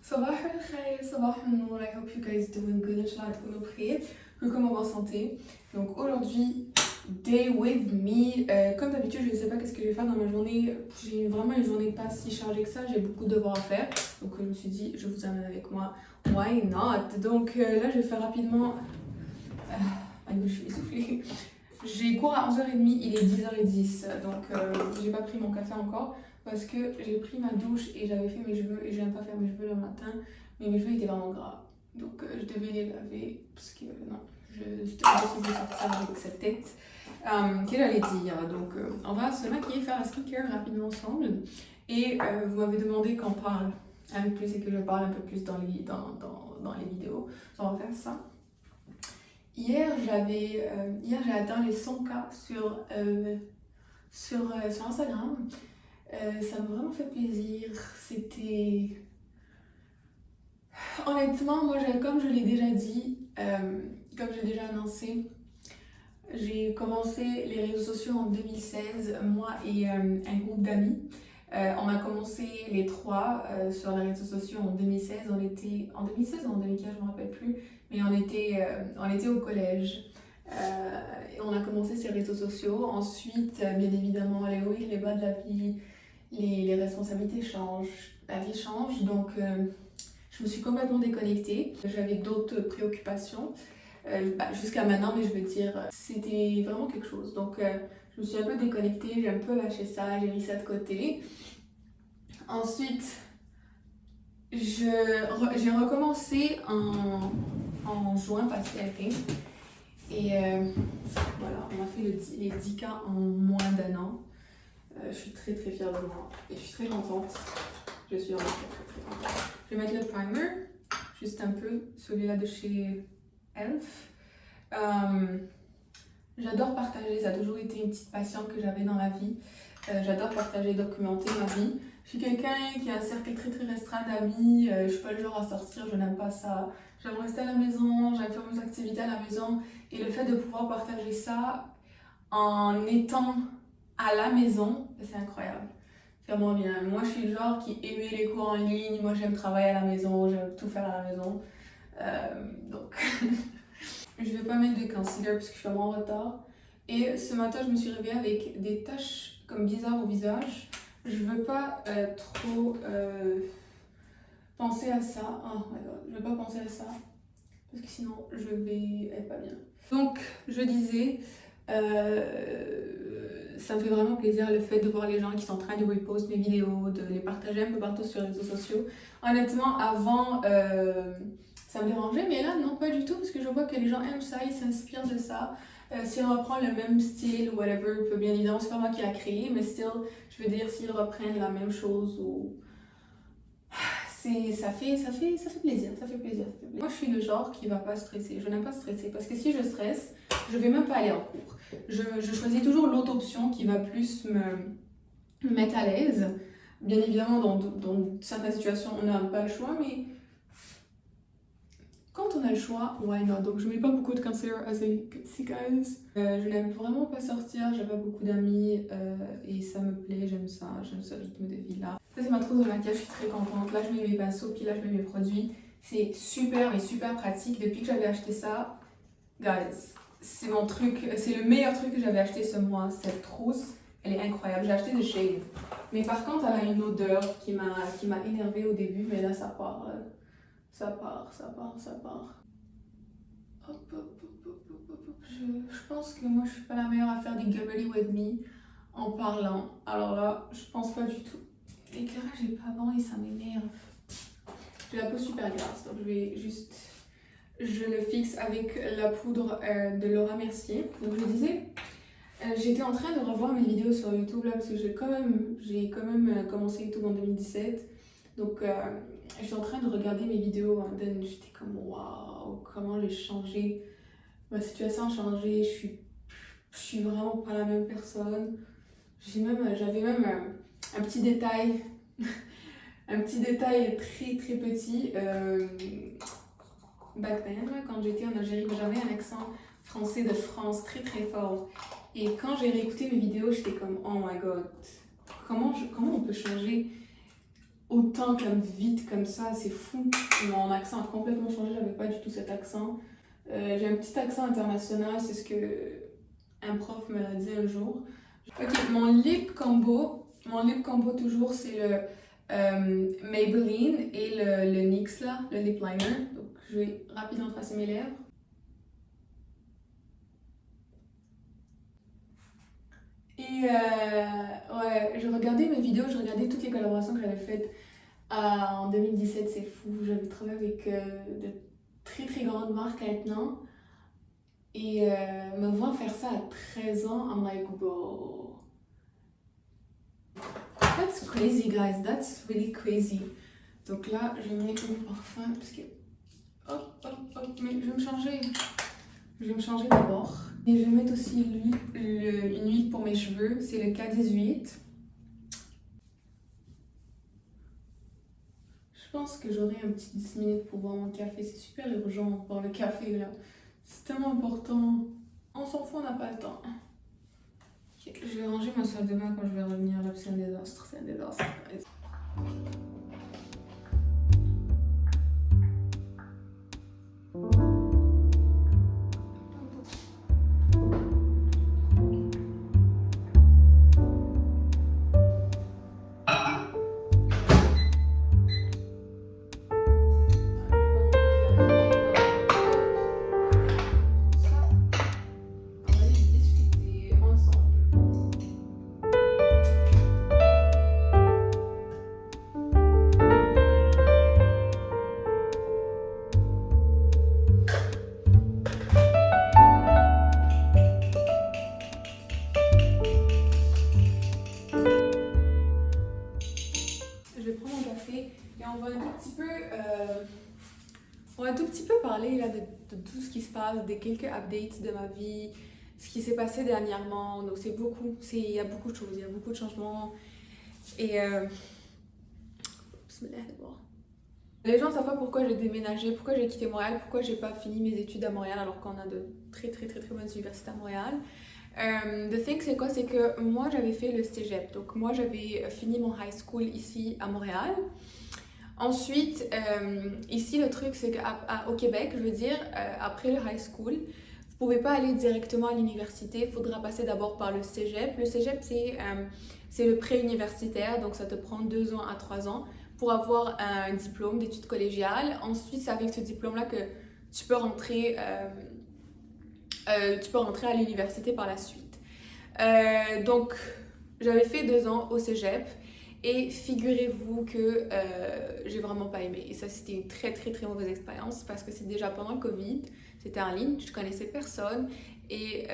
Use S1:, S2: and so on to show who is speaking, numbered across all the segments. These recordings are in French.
S1: صباح الخير صباح النور. I hope you guys doing good. Inch'Allah تكونوا بخير. Comment va santé. Donc aujourd'hui, day with me. Comme d'habitude, je ne sais pas qu'est-ce que je vais faire dans ma journée. J'ai vraiment une journée pas si chargée que ça. J'ai beaucoup de devoirs à faire. Donc je me suis dit, je vous amène avec moi. Why not? Donc là, je vais faire rapidement. Je suis essoufflée. J'ai cours à 11h30, il est 10h10. Donc j'ai pas pris mon café encore. Parce que j'ai pris ma douche et j'avais fait mes cheveux et je n'aime pas faire mes cheveux le matin, mais mes cheveux étaient vraiment gras. Donc je devais les laver parce que non, c'était impossible de sortir avec cette tête. Qu'est-ce que j'allais dire? Donc on va se maquiller, faire la skincare rapidement ensemble. Et vous m'avez demandé qu'on parle un peu plus et que je parle un peu plus dans les vidéos. Donc on va faire ça. Hier j'ai atteint les 100K sur Instagram. Ça m'a vraiment fait plaisir. C'était... Honnêtement, moi, comme je l'ai déjà dit, comme j'ai déjà annoncé, j'ai commencé les réseaux sociaux en 2016, moi et un groupe d'amis. On a commencé les trois sur les réseaux sociaux en 2016. On était en 2016 ou en 2015, je ne me rappelle plus, mais on était au collège. Et on a commencé ces réseaux sociaux. Ensuite, bien évidemment, les hauts et les bas de la vie. Les responsabilités changent, la vie change, donc je me suis complètement déconnectée. J'avais d'autres préoccupations jusqu'à maintenant, mais je veux dire, c'était vraiment quelque chose. Donc je me suis un peu déconnectée, j'ai un peu lâché ça, j'ai mis ça de côté. Ensuite, j'ai recommencé en juin passé, I think. Et voilà, on a fait les 10K en moins d'un an. Je suis très très fière de moi et je suis très contente. Je suis vraiment très contente. Je vais mettre le primer, juste un peu, celui-là de chez Elf. J'adore partager, ça a toujours été une petite passion que j'avais dans la vie. J'adore partager, documenter ma vie. Je suis quelqu'un qui a un cercle très très restreint d'amis. Je suis pas le genre à sortir, je n'aime pas ça. J'aime rester à la maison, j'aime faire mes activités à la maison. Et le fait de pouvoir partager ça en étant à la maison, c'est incroyable. C'est vraiment bien. Moi, je suis le genre qui aimait les cours en ligne. Moi, j'aime travailler à la maison. J'aime tout faire à la maison. Donc, je vais pas mettre de concealer parce que je suis vraiment en retard. Et ce matin, je me suis réveillée avec des taches comme bizarres au visage. Je veux pas trop penser à ça. Oh my god, je veux pas penser à ça. Parce que sinon, je vais être pas bien. Donc, je disais... ça me fait vraiment plaisir le fait de voir les gens qui sont en train de repost mes vidéos, de les partager un peu partout sur les réseaux sociaux. Honnêtement, avant, ça me dérangeait, mais là, non, pas du tout, parce que je vois que les gens aiment ça, ils s'inspirent de ça. Si on reprend le même style ou whatever, bien évidemment, c'est pas moi qui l'a créé, mais still, je veux dire, s'ils reprennent la même chose ou... Ça fait plaisir, ça fait plaisir. Moi, je suis le genre qui va pas stresser. Je n'aime pas stresser parce que si je stresse, je vais même pas aller en cours. Je choisis toujours l'autre option qui va plus me mettre à l'aise. Bien évidemment, dans certaines situations, on n'a pas le choix, mais quand on a le choix, why not? Donc, je mets pas beaucoup de concealer, as you can see, guys. Je n'aime vraiment pas sortir, j'ai pas beaucoup d'amis et ça me plaît, j'aime ce rythme de vie là. Ça, c'est ma trousse de maquillage, je suis très contente. Là, je mets mes pinceaux, puis là, je mets mes produits. C'est super, mais super pratique. Depuis que j'avais acheté ça, guys, c'est mon truc, c'est le meilleur truc que j'avais acheté ce mois. Cette trousse, elle est incroyable. J'ai acheté de Shade. Mais par contre, elle a une odeur qui m'a énervée au début, mais là, ça part. Ça part. Hop. Je pense que moi, je suis pas la meilleure à faire des get ready with me en parlant. Alors là, je pense pas du tout. L'éclairage est pas bon et ça m'énerve. J'ai la peau super grasse, donc je le fixe avec la poudre de Laura Mercier. Donc je disais, j'étais en train de revoir mes vidéos sur YouTube là parce que j'ai quand même commencé YouTube en 2017. Donc j'étais en train de regarder mes vidéos et j'étais comme waouh, comment j'ai changé. Ma situation a changé, je suis vraiment pas la même personne. J'avais même un petit détail, un petit détail très très petit. Back then, quand j'étais en Algérie, j'avais un accent français de France très très fort. Et quand j'ai réécouté mes vidéos, j'étais comme oh my god, comment on peut changer? autant comme vite comme ça, c'est fou. Mon accent a complètement changé, j'avais pas du tout cet accent. J'ai un petit accent international, c'est ce que un prof me l'a dit un jour. Ok, mon lip combo toujours, c'est le Maybelline et le NYX là, le lip liner. Donc je vais rapidement tracer mes lèvres. Et ouais, je regardais mes vidéos, je regardais toutes les collaborations que j'avais faites en 2017, c'est fou. J'avais travaillé avec de très très grandes marques maintenant. Et me voir faire ça à 13 ans, I'm like, bro. That's crazy, guys. That's really crazy. Donc là, je vais mettre mon parfum parce que. Hop, hop, hop. Mais je vais me changer. Je vais me changer d'abord. Et je vais mettre aussi une huile pour mes cheveux. C'est le K18. Je pense que j'aurai un petit 10 minutes pour boire mon café. C'est super urgent de boire le café là. C'est tellement important. On s'en fout, on n'a pas le temps. Okay. Je vais ranger ma salle de bain quand je vais revenir là, c'est un désastre. C'est un désastre. On va un tout petit peu parler là, de tout ce qui se passe, des quelques updates de ma vie, ce qui s'est passé dernièrement. Donc c'est beaucoup, il y a beaucoup de choses, il y a beaucoup de changements. Et les gens savent pas pourquoi j'ai déménagé, pourquoi j'ai quitté Montréal, pourquoi j'ai pas fini mes études à Montréal alors qu'on a de très bonnes universités à Montréal. The thing c'est quoi? C'est que moi j'avais fait le cégep, donc moi j'avais fini mon high school ici à Montréal. Ensuite, ici le truc c'est qu'au Québec, je veux dire, après le high school, vous pouvez pas aller directement à l'université, il faudra passer d'abord par le cégep. Le cégep c'est le pré-universitaire, donc ça te prend 2 ans à 3 ans pour avoir un diplôme d'études collégiales. Ensuite, c'est avec ce diplôme-là que tu peux rentrer à l'université par la suite. Donc, j'avais fait 2 ans au cégep et figurez-vous que j'ai vraiment pas aimé. Et ça, c'était une très mauvaise expérience parce que c'est déjà pendant le Covid, c'était en ligne, je connaissais personne et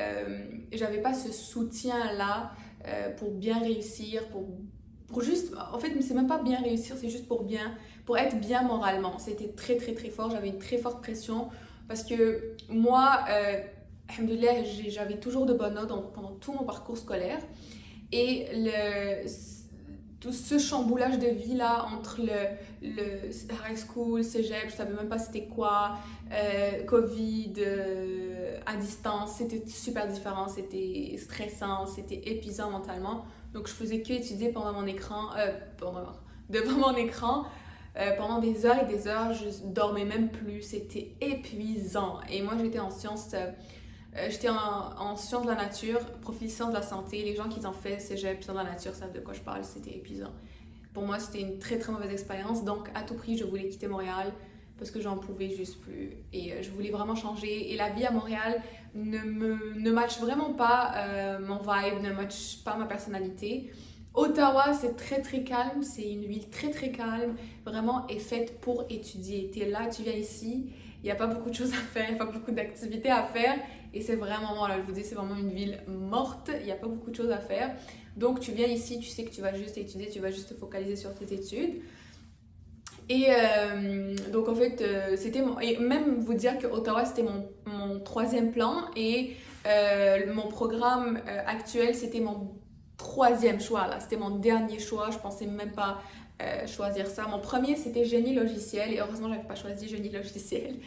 S1: j'avais pas ce soutien-là pour bien réussir, pour juste, en fait, c'est même pas bien réussir, c'est juste pour être bien moralement. C'était très fort, j'avais une très forte pression parce que moi, alhamdoulilah, j'avais toujours de bonnes notes pendant tout mon parcours scolaire et tout ce chamboulage de vie là entre le high school, cégep, je savais même pas c'était quoi, Covid, à distance, c'était super différent, c'était stressant, c'était épuisant mentalement. Donc je faisais que étudier devant mon écran pendant des heures et des heures, je dormais même plus, c'était épuisant. Et moi j'étais en sciences de la nature, profil sciences de la santé. Les gens qui ont fait cégep, sciences de la nature savent de quoi je parle, c'était épuisant. Pour moi, c'était une très mauvaise expérience. Donc, à tout prix, je voulais quitter Montréal parce que j'en pouvais juste plus. Et je voulais vraiment changer. Et la vie à Montréal ne matche vraiment pas mon vibe, ne matche pas ma personnalité. Ottawa, c'est très calme. C'est une ville très calme. Vraiment, est faite pour étudier. Tu es là, tu viens ici. Il n'y a pas beaucoup de choses à faire, il n'y a pas beaucoup d'activités à faire. Et c'est vraiment, voilà, je vous dis, c'est vraiment une ville morte. Il n'y a pas beaucoup de choses à faire. Donc, tu viens ici, tu sais que tu vas juste étudier, tu vas juste te focaliser sur tes études. Et donc, en fait, et même vous dire que Ottawa, c'était mon 3e plan. Et mon programme actuel, c'était mon 3e choix. Là. C'était mon dernier choix. Je pensais même pas choisir ça. Mon premier, c'était génie logiciel. Et heureusement, je n'avais pas choisi génie logiciel.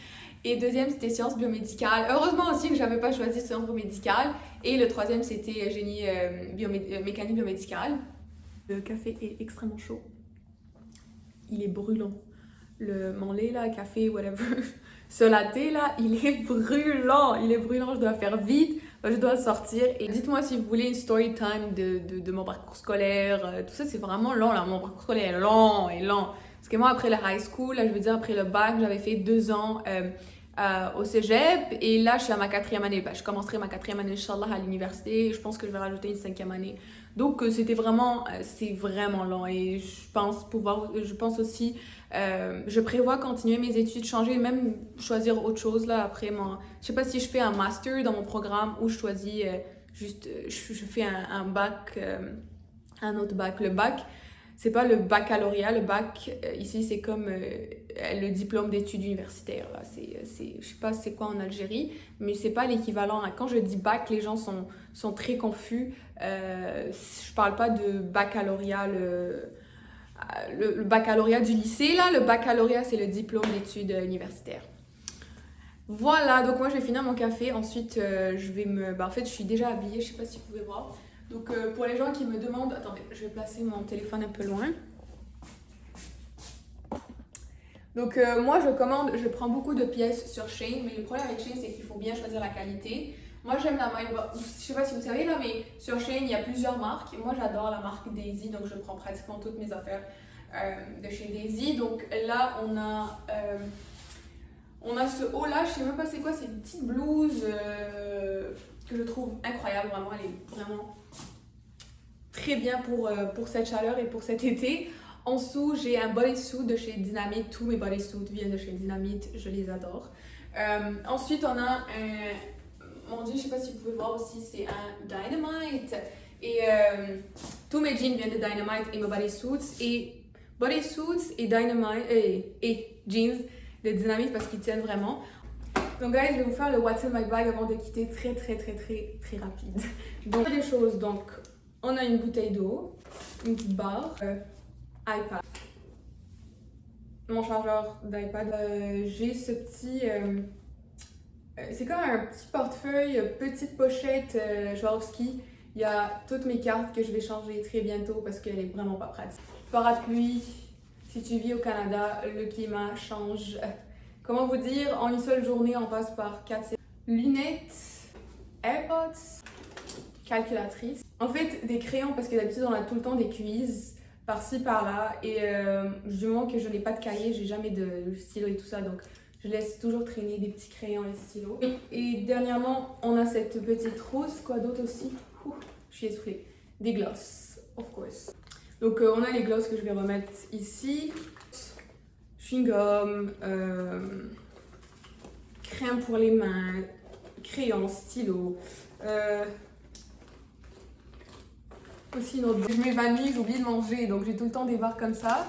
S1: Et deuxième, c'était sciences biomédicales. Heureusement aussi que je n'avais pas choisi sciences biomédicales. Et le 3e, c'était génie mécanique biomédicale. Le café est extrêmement chaud. il est brûlant. Mon lait là, café, whatever, ce latte là, il est brûlant, je dois faire vite, je dois sortir. Et dites-moi si vous voulez une story time de mon parcours scolaire, tout ça c'est vraiment long là, mon parcours scolaire est long et long. Parce que moi après le high school, là je veux dire après le bac, j'avais fait 2 ans au cégep et là je suis à ma 4e année. Je commencerai ma 4e année Inch'Allah à l'université et je pense que je vais rajouter une 5e année. Donc c'est vraiment long et je pense aussi, je prévois continuer mes études, changer, même choisir autre chose là après je sais pas si je fais un master dans mon programme ou je choisis je fais un bac, un autre bac. Le bac, c'est pas le baccalauréat, le bac ici c'est comme le diplôme d'études universitaires là. Je sais pas c'est quoi en Algérie, mais c'est pas l'équivalent. Quand je dis bac, les gens sont très confus. Je parle pas de baccalauréat, le baccalauréat du lycée là. Le baccalauréat c'est le diplôme d'études universitaires. Voilà, donc moi je vais finir mon café, ensuite je vais en fait je suis déjà habillée, je sais pas si vous pouvez voir. Donc pour les gens qui me demandent, attendez, je vais placer mon téléphone un peu loin. Donc moi je prends beaucoup de pièces sur Shein, mais le problème avec Shein c'est qu'il faut bien choisir la qualité. Moi j'aime la marque, je sais pas si vous savez là, mais sur Shein il y a plusieurs marques. Moi j'adore la marque Daisy, donc je prends pratiquement toutes mes affaires de chez Daisy. Donc là on a ce haut là, je sais même pas c'est quoi, c'est une petite blouse que je trouve incroyable, vraiment, elle est vraiment très bien pour cette chaleur et pour cet été. En dessous, j'ai un bodysuit de chez Dynamite, tous mes bodysuits viennent de chez Dynamite, je les adore. Ensuite, on a mon jean, je sais pas si vous pouvez voir aussi, c'est un Dynamite. Et tous mes jeans viennent de Dynamite et mes bodysuits et Dynamite et jeans de Dynamite parce qu'ils tiennent vraiment. Donc guys, je vais vous faire le What's in my bag avant de quitter très rapide. Donc des choses, donc on a une bouteille d'eau, une petite barre, iPad, mon chargeur d'iPad. J'ai ce petit, c'est comme un petit portefeuille, petite pochette Swarovski. Il y a toutes mes cartes que je vais changer très bientôt parce qu'elle est vraiment pas pratique. Parapluie, si tu vis au Canada, le climat change. Comment vous dire, en une seule journée, on passe par 4 lunettes, AirPods, calculatrice. En fait, des crayons, parce que d'habitude, on a tout le temps des quiz par-ci, par-là. Et du moment que je n'ai pas de cahier, j'ai jamais de stylo et tout ça. Donc, je laisse toujours traîner des petits crayons et stylos. Et dernièrement, on a cette petite trousse. Quoi d'autre aussi? Je suis essoufflée. Des glosses, of course. Donc, on a les glosses que je vais remettre ici. Chewing-gum, crème pour les mains, crayon, stylo. Aussi une autre. Je m'évanouis, j'oublie de manger, donc j'ai tout le temps des barres comme ça.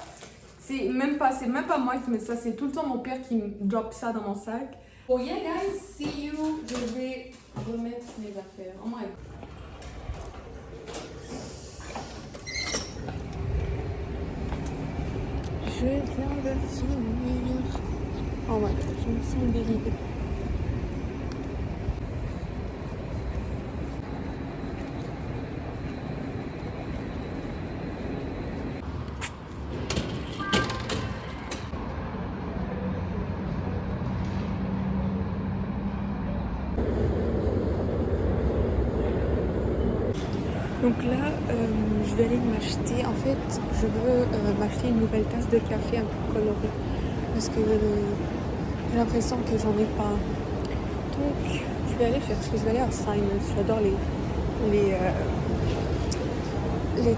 S1: C'est même pas moi qui mets ça, c'est tout le temps mon père qui me drop ça dans mon sac. Oh yeah guys, see you. Je vais remettre mes affaires. Oh my god. Je viens de finir. Oh my god, je me sens délirée. Donc là, je vais aller m'acheter, en fait, je veux m'acheter une nouvelle tasse de café un peu colorée parce que j'ai l'impression que j'en ai pas. Donc, je vais aller chercher, je vais aller à Simons, j'adore les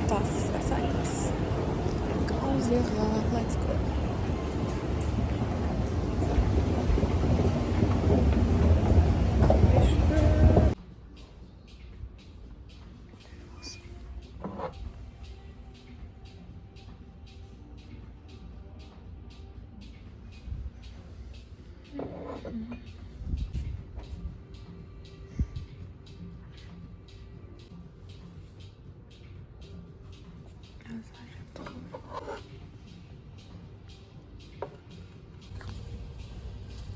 S1: tasses à Simons. Donc, on verra, let's go.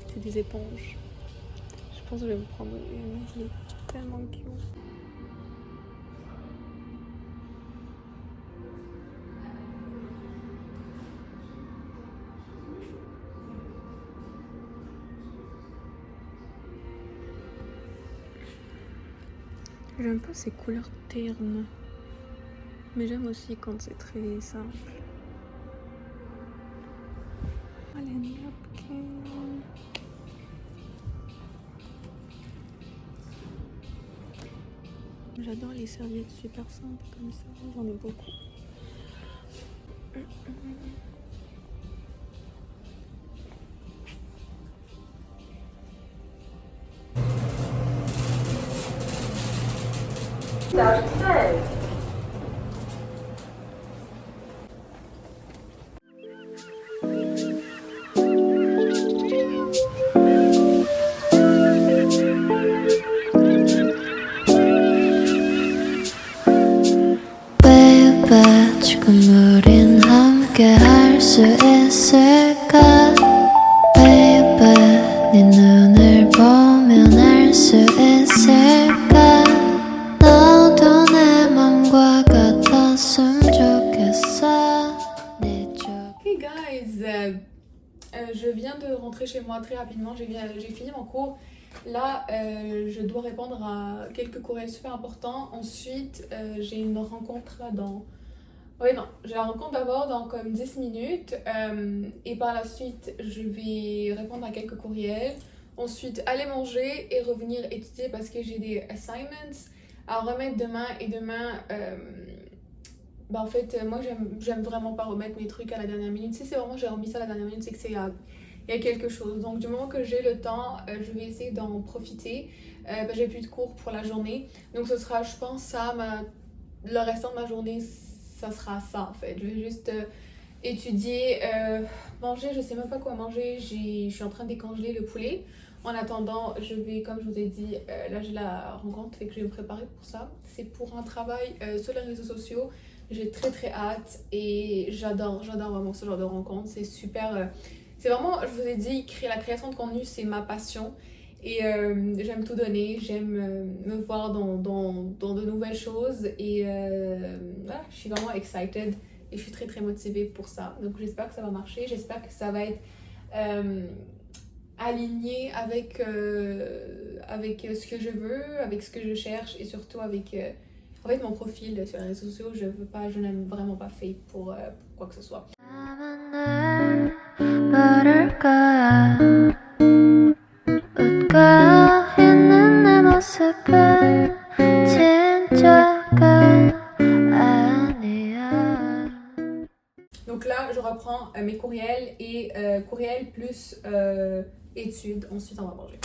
S1: C'est des éponges. Je pense que je vais me prendre une. Il est tellement cute. J'aime pas ces couleurs ternes, mais j'aime aussi quand c'est très simple. Allez, napkin. J'adore les serviettes super simples comme ça, j'en ai beaucoup.
S2: Baby, 지금 우린 함께 할 수 있을까? Baby, 네 눈을 보면 알 수 있을까? 너도 내 맘과 같았으면 좋겠어.
S1: Hey guys, je viens de rentrer chez moi très rapidement, j'ai fini mon cours. Là, je dois répondre à quelques courriels super importants. Ensuite, j'ai une rencontre là dans... Oui, non, j'ai la rencontre d'abord dans comme 10 minutes. Et par la suite, je vais répondre à quelques courriels. Ensuite, aller manger et revenir étudier parce que j'ai des assignments à remettre demain. Et demain, bah en fait, moi, j'aime vraiment pas remettre mes trucs à la dernière minute. Si c'est vraiment j'ai remis ça à la dernière minute, c'est que il y a quelque chose. Donc du moment que j'ai le temps, je vais essayer d'en profiter. J'ai plus de cours pour la journée. Donc ce sera, je pense, le restant de ma journée, ça sera ça en fait. Je vais juste étudier, manger, je sais même pas quoi manger. Je suis en train de décongeler le poulet. En attendant, je vais, comme je vous ai dit, là j'ai la rencontre, fait que je vais me préparer pour ça. C'est pour un travail sur les réseaux sociaux. J'ai très hâte et j'adore vraiment ce genre de rencontre. C'est super. C'est vraiment, je vous ai dit, la création de contenu, c'est ma passion. Et j'aime tout donner, j'aime me voir dans de nouvelles choses. Et voilà, je suis vraiment excited et je suis très motivée pour ça. Donc j'espère que ça va marcher, j'espère que ça va être aligné avec ce que je veux, avec ce que je cherche et surtout avec mon profil sur les réseaux sociaux. Je n'aime vraiment pas fake pour quoi que ce soit. Donc là, je reprends mes courriels et courriels plus études. Ensuite, on va manger.